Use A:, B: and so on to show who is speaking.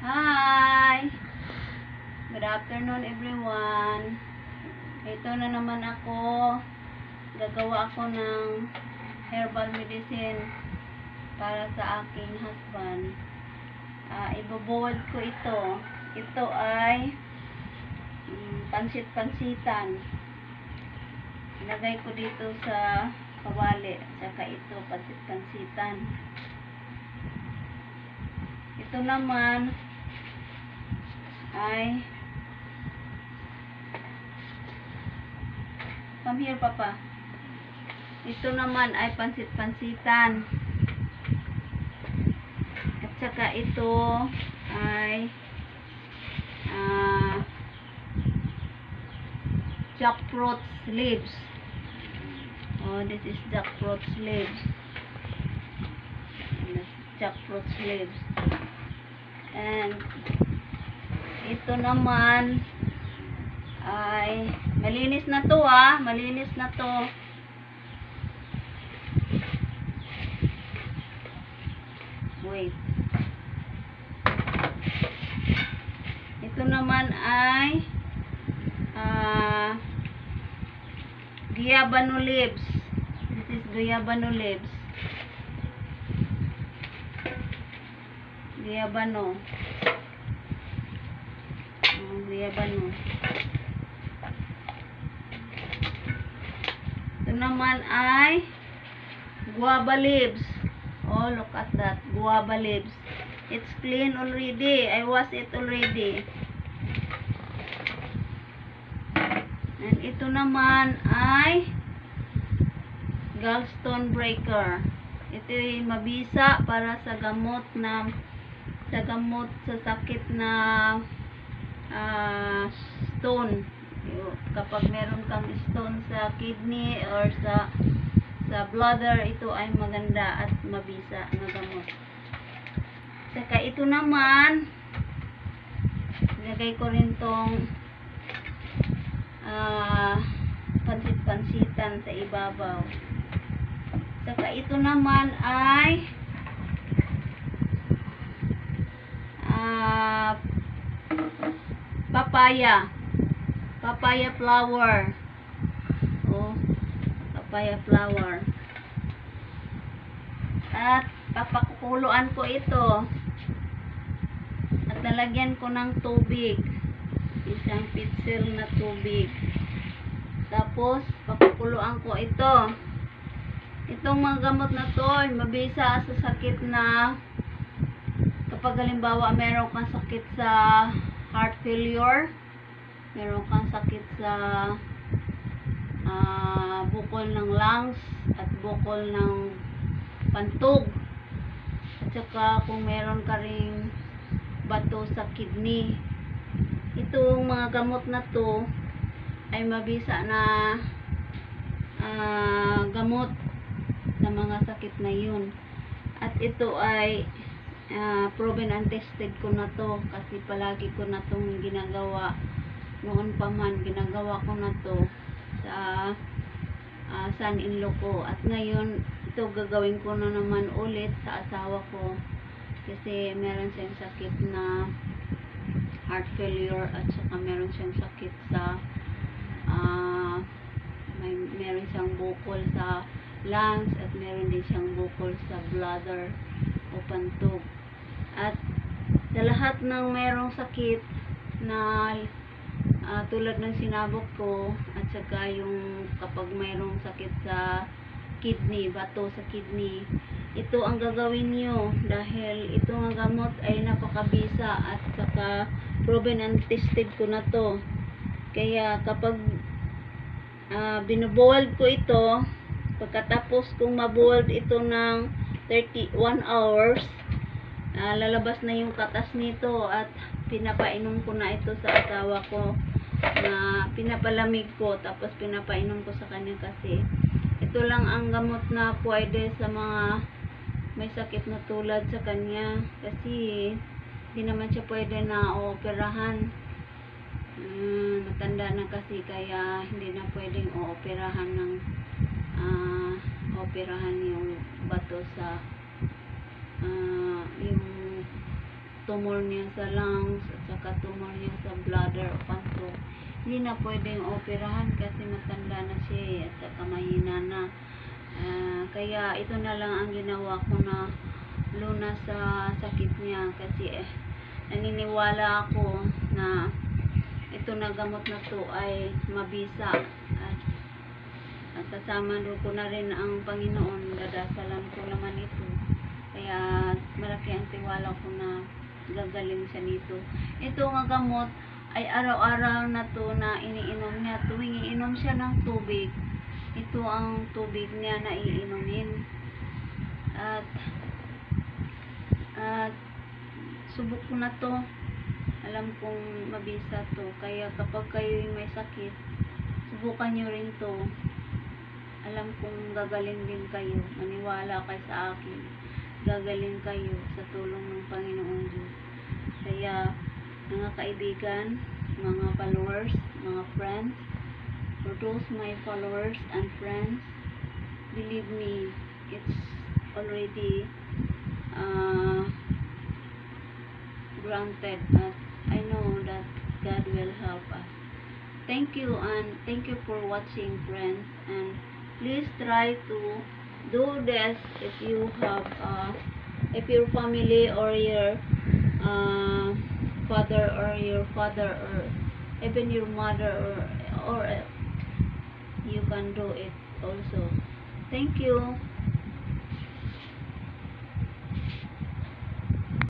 A: Hi! Good afternoon everyone. Ito na naman ako. Gagawa ako ng herbal medicine para sa aking husband. Ibobold ko ito. Ito ay pansit-pansitan. Ilagay ko dito sa kawali. Saka ito, pansit-pansitan. Ito naman ay come here papa. Ito naman ay pansit-pansitan. At saka ito ay jackfruit leaves. Oh, this is jackfruit leaves. Jackfruit leaves. And ito naman ay malinis na to malinis na to. Wait. Ito naman ay guayabano leaves. This is guayabano leaves. Guayabano. Guayabano. Ito naman ay guava leaves. Oh, look at that. Guava leaves. It's clean already. I wash it already. And ito naman ay gallstone breaker. Ito ay mabisa para sa gamot sa sakit na stone. Kapag meron kang stone sa kidney or sa bladder, ito ay maganda at mabisa na gamot. Saka ito naman, ilagay ko rin tong pansit-pansitan sa ibabaw. Saka ito naman ay papaya flower. Oh, papaya flower. At papakukuluan ko ito at lalagyan ko ng tubig, isang pitsil na tubig. Tapos papakuluan ko ito. Itong mga gamot na to ay mabisa sa sakit na kapag halimbawa meron kang sakit sa heart failure, meron kang sakit sa bukol ng lungs at bukol ng pantog, at saka kung meron ka ring bato sa kidney, itong mga gamot na to ay mabisa na gamot sa mga sakit na yun. At ito ay proven and tested ko na to kasi palagi ko na tong ginagawa. Noon pa man ginagawa ko na to sa son-in-law ko, at ngayon ito gagawin ko na naman ulit sa asawa ko kasi meron siyang sakit na heart failure, at saka meron siyang sakit sa meron siyang bukol sa lungs, at meron din siyang bukol sa bladder o pantog. At sa lahat ng merong sakit na tulad ng sinabot ko, at saka yung kapag mayroong sakit sa kidney, bato sa kidney, ito ang gagawin nyo dahil itong gamot ay napakabisa at saka proven and tested ko na to. Kaya kapag binubold ko ito, pagkatapos kong mabold ito ng 31 hours, lalabas na yung katas nito at pinapainom ko na ito sa asawa ko, na pinapalamig ko tapos pinapainom ko sa kanya kasi ito lang ang gamot na pwede sa mga may sakit na tulad sa kanya, kasi hindi naman siya pwede na ooperahan. Matanda na kasi, kaya hindi na pwedeng ooperahan ng operahan yung bato sa yung tumor niya sa lungs at saka tumor niya sa bladder o pantog. Hindi na pwedeng operahan kasi matanda na siya at saka mahina na. Kaya ito na lang ang ginawa ko na lunas sa sakit niya kasi naniniwala ako na ito na gamot na to ay mabisa at kasama ko na rin ang Panginoon, dadasalan ko naman ito, kaya malaki ang tiwala ko na gagaling siya nito. Ito nga gamot ay araw-araw na to na iniinom niya. Tuwing iinom siya ng tubig, ito ang tubig niya na iinumin. At subok ko na to, alam kong mabisa to, kaya kapag kayo may sakit, subukan nyo rin to. Alam kong gagaling din kayo, maniwala kayo sa akin, gagaling kayo sa tulong ng Panginoong Diyos. Kaya mga kaibigan, mga followers, mga friends, for those my followers and friends, believe me, it's already granted, and I know that God will help us. Thank you, and thank you for watching, friends, and please try to do this if you have if your family or your father or even your mother or you can do it also. Thank you.